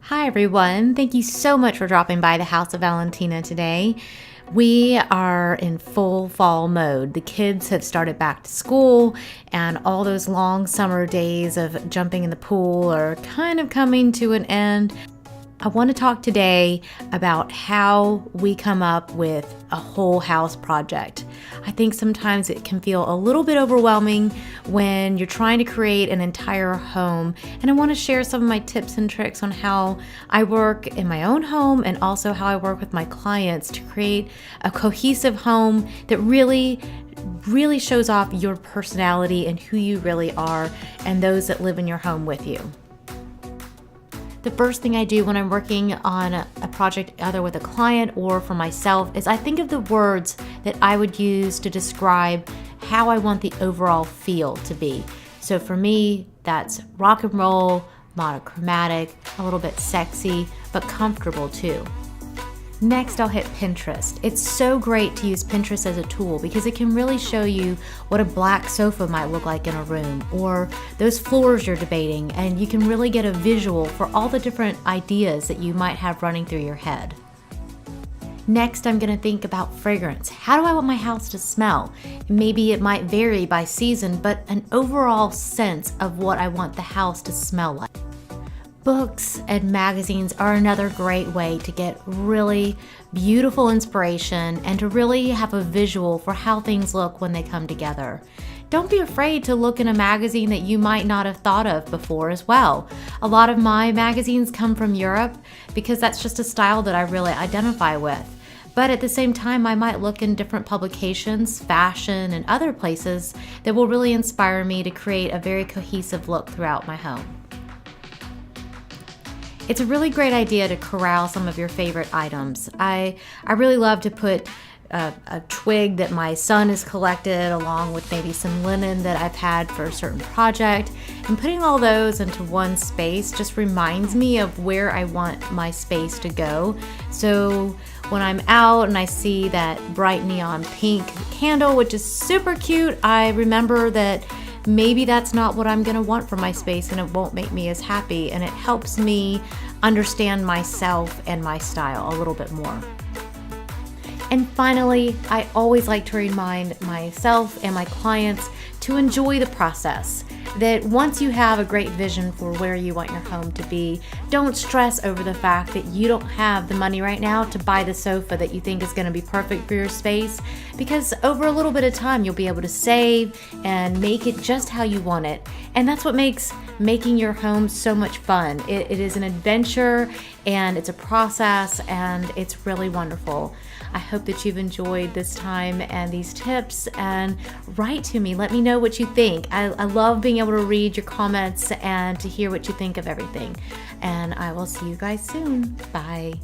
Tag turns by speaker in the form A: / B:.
A: Hi everyone, thank you so much for dropping by the House of Valentina today. We are in full fall mode. The kids have started back to school and all those long summer days of jumping in the pool are kind of coming to an end. I want to talk today about how we come up with a whole house project. I think sometimes it can feel a little bit overwhelming when you're trying to create an entire home, and I want to share some of my tips and tricks on how I work in my own home and also how I work with my clients to create a cohesive home that really shows off your personality and who you really are and those that live in your home with you. The first thing I do when I'm working on a project, either with a client or for myself, is I think of the words that I would use to describe how I want the overall feel to be. So for me, that's rock and roll, monochromatic, a little bit sexy, but comfortable too. Next, I'll hit Pinterest. It's so great to use Pinterest as a tool because it can really show you what a black sofa might look like in a room or those floors you're debating, and you can really get a visual for all the different ideas that you might have running through your head. Next, I'm going to think about fragrance. How do I want my house to smell? Maybe it might vary by season, but an overall sense of what I want the house to smell like. Books and magazines are another great way to get really beautiful inspiration and to really have a visual for how things look when they come together. Don't be afraid to look in a magazine that you might not have thought of before as well. A lot of my magazines come from Europe because that's just a style that I really identify with. But at the same time, I might look in different publications, fashion, and other places that will really inspire me to create a very cohesive look throughout my home. It's a really great idea to corral some of your favorite items. I really love to put a twig that my son has collected along with maybe some linen that I've had for a certain project, and putting all those into one space just reminds me of where I want my space to go. So when I'm out and I see that bright neon pink candle, which is super cute, I remember that maybe that's not what I'm gonna want for my space and it won't make me as happy, and it helps me understand myself and my style a little bit more. And finally, I always like to remind myself and my clients to enjoy the process. That once you have a great vision for where you want your home to be, don't stress over the fact that you don't have the money right now to buy the sofa that you think is going to be perfect for your space, because over a little bit of time you'll be able to save and make it just how you want it. And that's what makes making your home so much fun. It is an adventure and it's a process and it's really wonderful. I hope that you've enjoyed this time and these tips, and write to me. Let me know what you think. I love being able to read your comments and to hear what you think of everything. And I will see you guys soon. Bye.